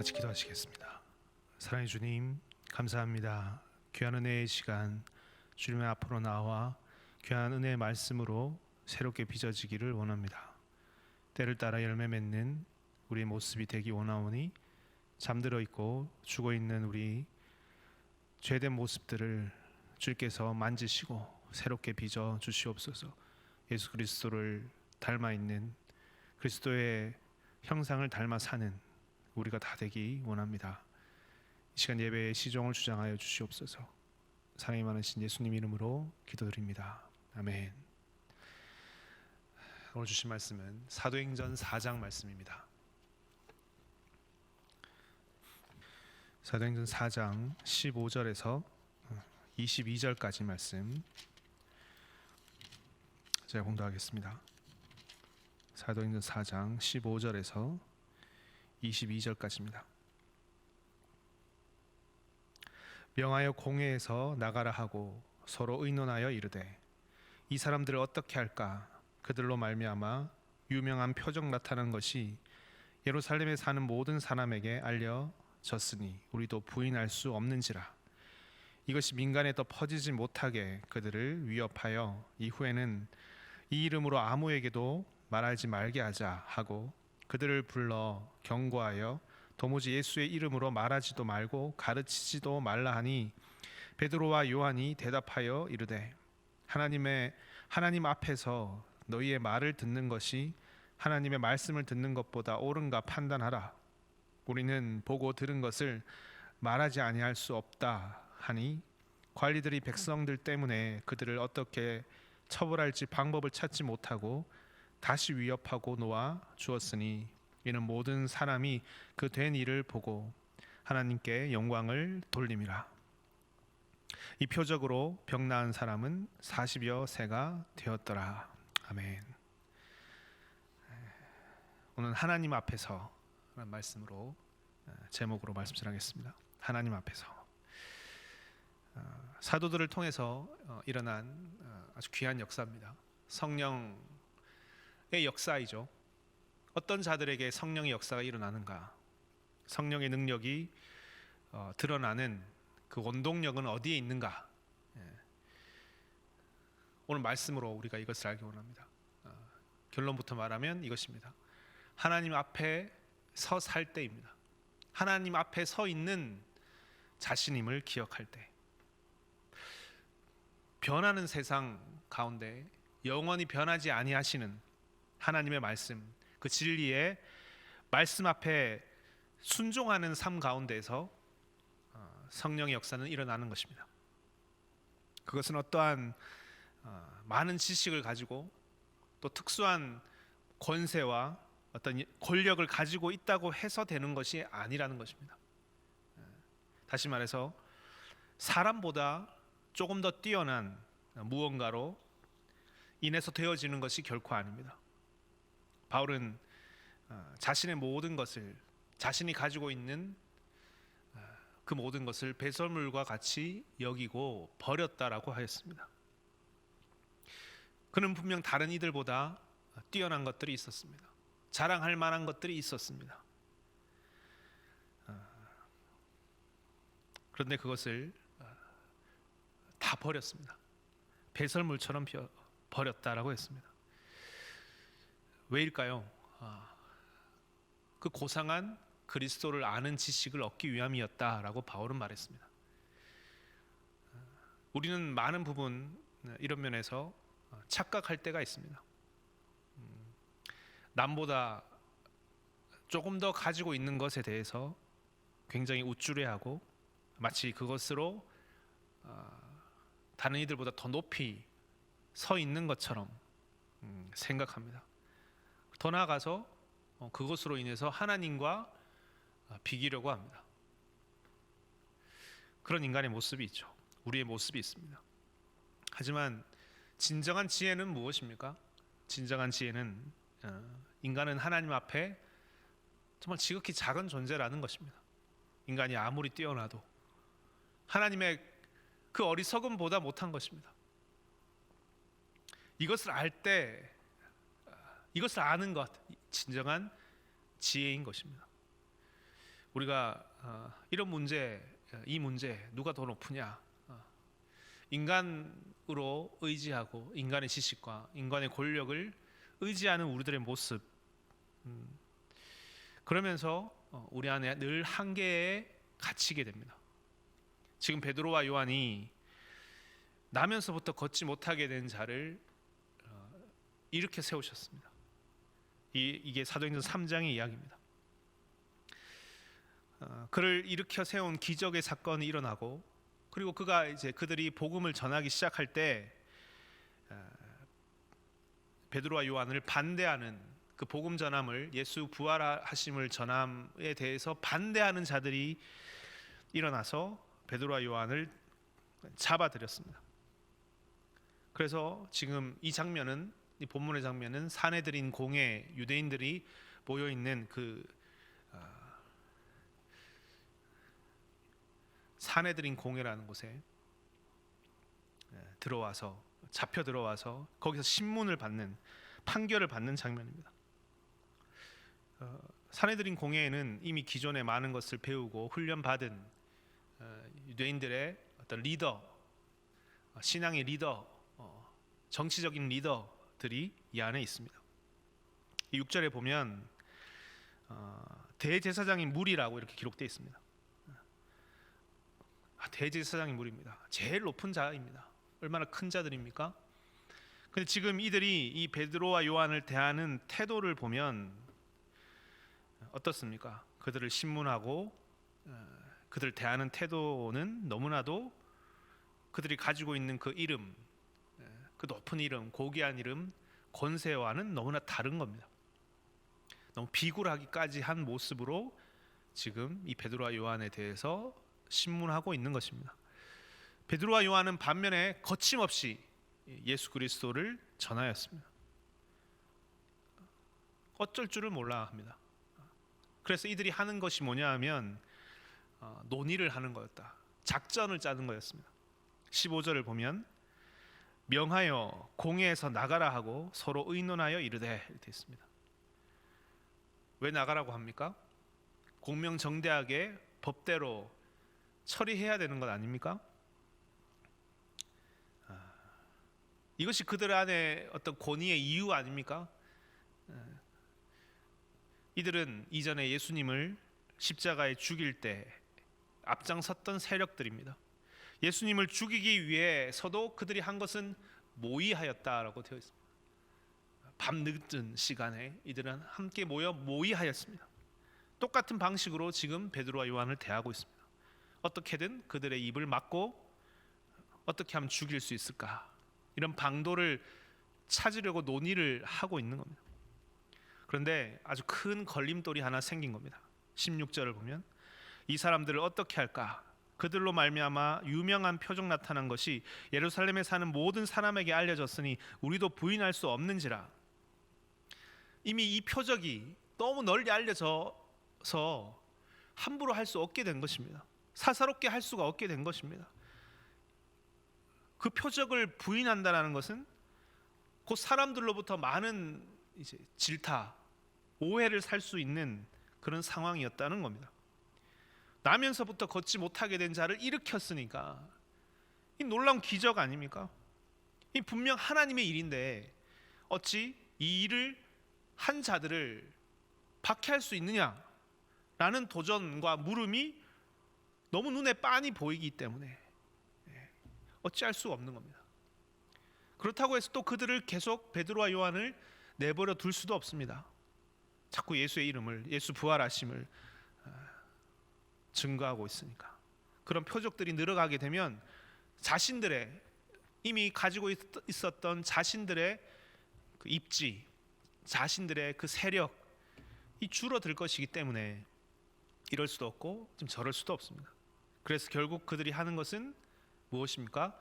같이 기도하시겠습니다. 사랑의 주님, 감사합니다. 귀한 은혜의 시간, 주님의 앞으로 나와 귀한 은혜의 말씀으로 새롭게 빚어지기를 원합니다. 때를 따라 열매 맺는 우리의 모습이 되기 원하오니 잠들어 있고 죽어 있는 우리 죄된 모습들을 주께서 만지시고 새롭게 빚어 주시옵소서. 예수 그리스도를 닮아 있는 그리스도의 형상을 닮아 사는 우리가 다 되기 원합니다. 이 시간 예배의 시종을 주장하여 주시옵소서. 사랑이 많으신 예수님 이름으로 기도드립니다. 아멘. 오늘 주신 말씀은 사도행전 4장 말씀입니다. 사도행전 4장 15절에서 22절까지 말씀 제가 공독하겠습니다. 사도행전 4장 15절에서 22절까지입니다. 명하여 공회에서 나가라 하고 서로 의논하여 이르되 이 사람들을 어떻게 할까? 그들로 말미암아 유명한 표적 나타난 것이 예루살렘에 사는 모든 사람에게 알려졌으니 우리도 부인할 수 없는지라. 이것이 민간에 더 퍼지지 못하게 그들을 위협하여 이후에는 이 이름으로 아무에게도 말하지 말게 하자 하고 그들을 불러 경고하여 도무지 예수의 이름으로 말하지도 말고 가르치지도 말라 하니 베드로와 요한이 대답하여 이르되 하나님 앞에서 너희의 말을 듣는 것이 하나님의 말씀을 듣는 것보다 옳은가 판단하라. 우리는 보고 들은 것을 말하지 아니할 수 없다 하니 관리들이 백성들 때문에 그들을 어떻게 처벌할지 방법을 찾지 못하고 다시 위협하고 놓아 주었으니 이는 모든 사람이 그 된 일을 보고 하나님께 영광을 돌림이라. 이 표적으로 병 나은 사람은 40여 세가 되었더라. 아멘. 오늘 하나님 앞에서 라는 말씀으로 제목으로 말씀 전하겠습니다. 하나님 앞에서. 사도들을 통해서 일어난 아주 귀한 역사입니다. 성령의 역사이죠. 어떤 자들에게 성령의 역사가 일어나는가? 성령의 능력이 드러나는 그 원동력은 어디에 있는가? 오늘 말씀으로 우리가 이것을 알기 원합니다. 결론부터 말하면 이것입니다. 하나님 앞에 서 살 때입니다. 하나님 앞에 서 있는 자신임을 기억할 때. 변하는 세상 가운데 영원히 변하지 아니하시는 하나님의 말씀, 그 진리의 말씀 앞에 순종하는 삶 가운데서 성령의 역사는 일어나는 것입니다. 그것은 어떠한 많은 지식을 가지고 또 특수한 권세와 어떤 권력을 가지고 있다고 해서 되는 것이 아니라는 것입니다. 다시 말해서 사람보다 조금 더 뛰어난 무언가로 인해서 되어지는 것이 결코 아닙니다. 바울은 자신의 모든 것을, 자신이 가지고 있는 그 모든 것을 배설물과 같이 여기고 버렸다라고 하였습니다. 그는 분명 다른 이들보다 뛰어난 것들이 있었습니다. 자랑할 만한 것들이 있었습니다. 그런데 그것을 다 버렸습니다. 배설물처럼 버렸다라고 했습니다. 왜일까요? 그 고상한 그리스도를 아는 지식을 얻기 위함이었다라고 바울은 말했습니다. 우리는 많은 부분 이런 면에서 착각할 때가 있습니다. 남보다 조금 더 가지고 있는 것에 대해서 굉장히 우쭐해하고 마치 그것으로 다른 이들보다 더 높이 서 있는 것처럼 생각합니다. 더 나아가서 그것으로 인해서 하나님과 비기려고 합니다. 그런 인간의 모습이 있죠. 우리의 모습이 있습니다. 하지만 진정한 지혜는 무엇입니까? 진정한 지혜는 인간은 하나님 앞에 정말 지극히 작은 존재라는 것입니다. 인간이 아무리 뛰어나도 하나님의 그 어리석음보다 못한 것입니다. 이것을 알 때, 이것을 아는 것, 진정한 지혜인 것입니다. 우리가 이런 문제, 이 문제 누가 더 높으냐? 인간으로 의지하고 인간의 지식과 인간의 권력을 의지하는 우리들의 모습, 그러면서 우리 안에 늘 한계에 갇히게 됩니다. 지금 베드로와 요한이 나면서부터 걷지 못하게 된 자를 이렇게 세우셨습니다. 이게 사도행전 3장의 이야기입니다. 그를 일으켜 세운 기적의 사건이 일어나고, 그리고 그가 이제 그들이 복음을 전하기 시작할 때 베드로와 요한을 반대하는, 그 복음 전함을, 예수 부활하심을 전함에 대해서 반대하는 자들이 일어나서 베드로와 요한을 잡아들였습니다. 그래서 지금 이 장면은, 이 본문의 장면은 사내들인 공회, 유대인들이 모여 있는 그 사내들인 공회라는 곳에 들어와서, 잡혀 들어와서 거기서 신문을 받는, 판결을 받는 장면입니다. 사내들인 공회에는 이미 기존에 많은 것을 배우고 훈련받은 유대인들의 어떤 리더, 신앙의 리더, 정치적인 리더들이 이 안에 있습니다. 이 6절에 보면 대제사장인 물이라고 이렇게 기록되어 있습니다. 대제사장인 물입니다. 제일 높은 자입니다. 얼마나 큰 자들입니까? 근데 지금 이들이 이 베드로와 요한을 대하는 태도를 보면 어떻습니까? 그들을 신문하고 그들을 대하는 태도는 너무나도 그들이 가지고 있는 그 이름, 그 높은 이름, 고귀한 이름, 권세와는 너무나 다른 겁니다. 너무 비굴하기까지 한 모습으로 지금 이 베드로와 요한에 대해서 신문하고 있는 것입니다. 베드로와 요한은 반면에 거침없이 예수 그리스도를 전하였습니다. 어쩔 줄을 몰라 합니다. 그래서 이들이 하는 것이 뭐냐 하면 논의를 하는 거였다. 작전을 짜는 거였습니다. 15절을 보면 명하여 공회에서 나가라 하고 서로 의논하여 이르되, 이렇게 있습니다. 왜 나가라고 합니까? 공명정대하게 법대로 처리해야 되는 것 아닙니까? 이것이 그들 안에 어떤 권위의 이유 아닙니까? 이들은 이전에 예수님을 십자가에 죽일 때 앞장섰던 세력들입니다. 예수님을 죽이기 위해서도 그들이 한 것은 모의하였다라고 되어 있습니다. 밤늦은 시간에 이들은 함께 모여 모의하였습니다. 똑같은 방식으로 지금 베드로와 요한을 대하고 있습니다. 어떻게든 그들의 입을 막고 어떻게 하면 죽일 수 있을까, 이런 방도를 찾으려고 논의를 하고 있는 겁니다. 그런데 아주 큰 걸림돌이 하나 생긴 겁니다. 16절을 보면 이 사람들을 어떻게 할까? 그들로 말미암아 유명한 표적 나타난 것이 예루살렘에 사는 모든 사람에게 알려졌으니 우리도 부인할 수 없는지라. 이미 이 표적이 너무 널리 알려져서 함부로 할 수 없게 된 것입니다. 사사롭게 할 수가 없게 된 것입니다. 그 표적을 부인한다는 것은 곧 사람들로부터 많은 이제 질타, 오해를 살 수 있는 그런 상황이었다는 겁니다. 나면서부터 걷지 못하게 된 자를 일으켰으니까 이 놀라운 기적 아닙니까? 이 분명 하나님의 일인데 어찌 이 일을 한 자들을 박해할 수 있느냐라는 도전과 물음이 너무 눈에 빤히 보이기 때문에 어찌할 수 없는 겁니다. 그렇다고 해서 또 그들을 계속 베드로와 요한을 내버려 둘 수도 없습니다. 자꾸 예수의 이름을, 예수 부활하심을 증거하고 있으니까. 그런 표적들이 늘어가게 되면 자신들의 이미 가지고 있었던 자신들의 그 입지, 자신들의 그 세력이 줄어들 것이기 때문에 이럴 수도 없고 좀 저럴 수도 없습니다. 그래서 결국 그들이 하는 것은 무엇입니까?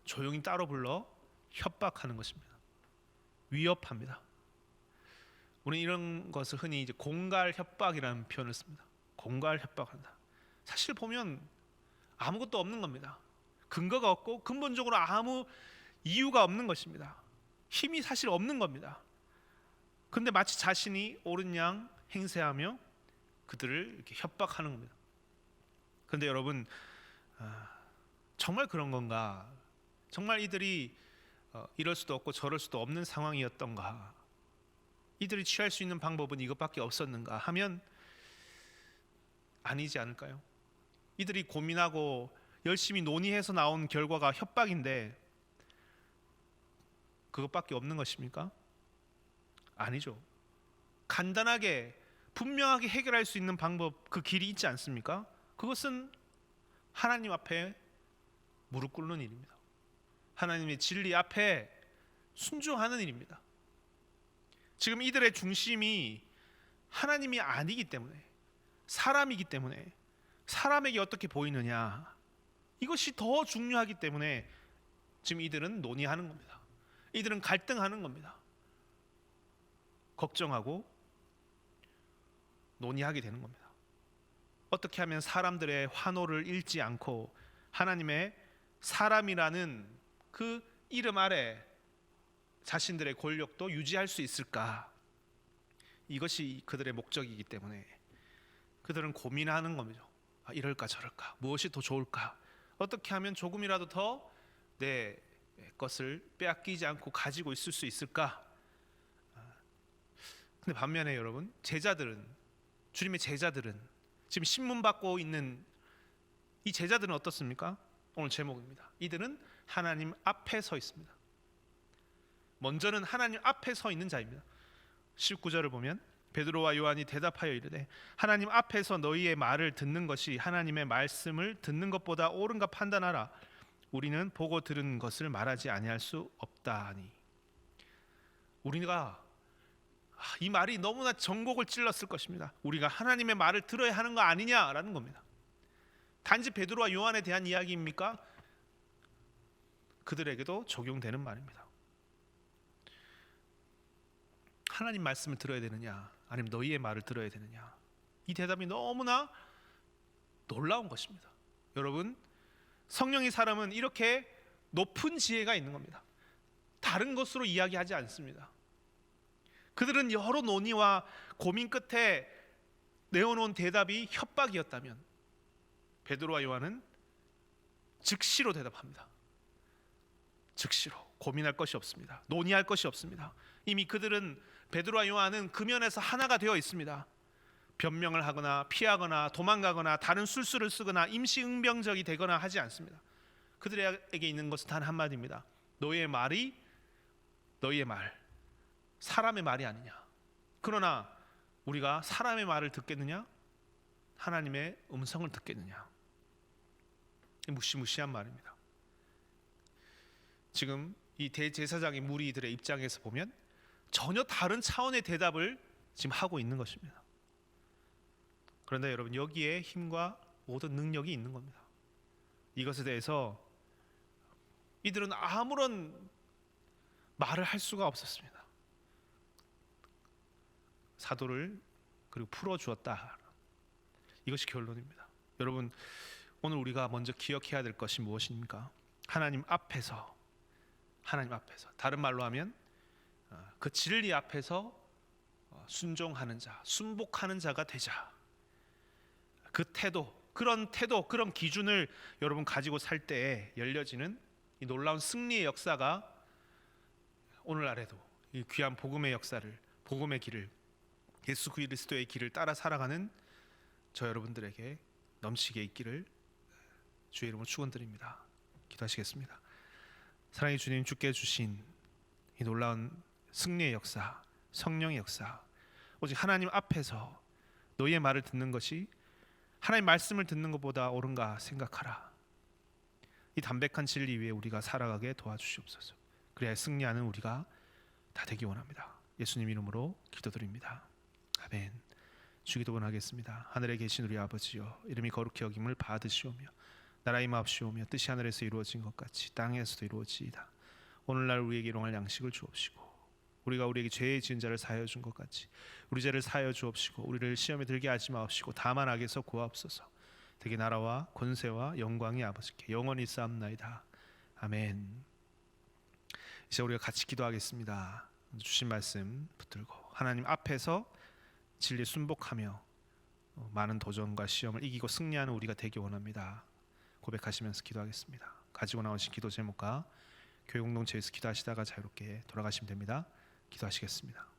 조용히 따로 불러 협박하는 것입니다. 위협합니다. 우리는 이런 것을 흔히 이제 공갈 협박이라는 표현을 씁니다. 공갈 협박한다. 사실 보면 아무것도 없는 겁니다. 근거가 없고 근본적으로 아무 이유가 없는 것입니다. 힘이 사실 없는 겁니다. 근데 마치 자신이 옳은 양 행세하며 그들을 이렇게 협박하는 겁니다. 그런데 여러분, 정말 그런 건가? 정말 이들이 이럴 수도 없고 저럴 수도 없는 상황이었던가? 이들이 취할 수 있는 방법은 이것밖에 없었는가 하면 아니지 않을까요? 이들이 고민하고 열심히 논의해서 나온 결과가 협박인데 그것밖에 없는 것입니까? 아니죠. 간단하게 분명하게 해결할 수 있는 방법, 그 길이 있지 않습니까? 그것은 하나님 앞에 무릎 꿇는 일입니다. 하나님의 진리 앞에 순종하는 일입니다. 지금 이들의 중심이 하나님이 아니기 때문에, 사람이기 때문에, 사람에게 어떻게 보이느냐, 이것이 더 중요하기 때문에 지금 이들은 논의하는 겁니다. 이들은 갈등하는 겁니다. 걱정하고 논의하게 되는 겁니다. 어떻게 하면 사람들의 환호를 잃지 않고 하나님의 사람이라는 그 이름 아래 자신들의 권력도 유지할 수 있을까? 이것이 그들의 목적이기 때문에 그들은 고민하는 겁니다. 이럴까 저럴까, 무엇이 더 좋을까, 어떻게 하면 조금이라도 더 내 것을 빼앗기지 않고 가지고 있을 수 있을까? 근데 반면에 여러분, 제자들은, 주님의 제자들은, 지금 신문 받고 있는 이 제자들은 어떻습니까? 오늘 제목입니다. 이들은 하나님 앞에 서 있습니다. 먼저는 하나님 앞에 서 있는 자입니다. 19절을 보면 베드로와 요한이 대답하여 이르되 하나님 앞에서 너희의 말을 듣는 것이 하나님의 말씀을 듣는 것보다 옳은가 판단하라. 우리는 보고 들은 것을 말하지 아니할 수 없다 하니. 우리가 이 말이 너무나 전곡을 찔렀을 것입니다. 우리가 하나님의 말을 들어야 하는 거 아니냐라는 겁니다. 단지 베드로와 요한에 대한 이야기입니까? 그들에게도 적용되는 말입니다. 하나님 말씀을 들어야 되느냐, 아니면 너희의 말을 들어야 되느냐, 이 대답이 너무나 놀라운 것입니다. 여러분, 성령의 사람은 이렇게 높은 지혜가 있는 겁니다. 다른 것으로 이야기하지 않습니다. 그들은 여러 논의와 고민 끝에 내어놓은 대답이 협박이었다면 베드로와 요한은 즉시로 대답합니다. 즉시로. 고민할 것이 없습니다. 논의할 것이 없습니다. 이미 그들은, 베드로와 요한은 금연에서 하나가 되어 있습니다. 변명을 하거나 피하거나 도망가거나 다른 술수를 쓰거나 임시응병적이 되거나 하지 않습니다. 그들에게 있는 것은 단 한마디입니다. 너희의 말이 너희의 말, 사람의 말이 아니냐. 그러나 우리가 사람의 말을 듣겠느냐, 하나님의 음성을 듣겠느냐. 무시무시한 말입니다. 지금 이 대제사장의 무리들의 입장에서 보면 전혀 다른 차원의 대답을 지금 하고 있는 것입니다. 그런데 여러분, 여기에 힘과 모든 능력이 있는 겁니다. 이것에 대해서 이들은 아무런 말을 할 수가 없었습니다. 사도를 그리고 풀어주었다. 이것이 결론입니다. 여러분, 오늘 우리가 먼저 기억해야 될 것이 무엇입니까? 하나님 앞에서, 다른 말로 하면 그 진리 앞에서 순종하는 자, 순복하는 자가 되자. 그 태도, 그런 기준을 여러분 가지고 살 때에 열려지는 이 놀라운 승리의 역사가 오늘날에도 이 귀한 복음의 역사를, 복음의 길을, 예수 그리스도의 길을 따라 살아가는 저 여러분들에게 넘치게 있기를 주의 이름으로 축원드립니다. 기도하시겠습니다. 사랑의 주님, 주께 주신 이 놀라운 승리의 역사, 성령의 역사, 오직 하나님 앞에서 너희의 말을 듣는 것이 하나님 말씀을 듣는 것보다 옳은가 생각하라. 이 담백한 진리 위에 우리가 살아가게 도와주시옵소서. 그래야 승리하는 우리가 다 되기 원합니다. 예수님 이름으로 기도드립니다. 아멘. 주기도문 하겠습니다. 하늘에 계신 우리 아버지여, 이름이 거룩히 여김을 받으시오며 나라의 마옵시오며 뜻이 하늘에서 이루어진 것 같이 땅에서도 이루어지이다. 오늘날 우리에게 일용할 양식을 주옵시고 우리가 우리에게 죄의 지은 자를 사하여 준 것 같이 우리 죄를 사하여 주옵시고 우리를 시험에 들게 하지 마옵시고 다만 악에서 구하옵소서. 되게 나라와 권세와 영광이 아버지께 영원히 쌓옵나이다. 아멘. 이제 우리가 같이 기도하겠습니다. 주신 말씀 붙들고 하나님 앞에서 진리 순복하며 많은 도전과 시험을 이기고 승리하는 우리가 되기 원합니다. 고백하시면서 기도하겠습니다. 가지고 나오신 기도 제목과 교회 공동체에서 기도하시다가 자유롭게 돌아가시면 됩니다. 기도하시겠습니다.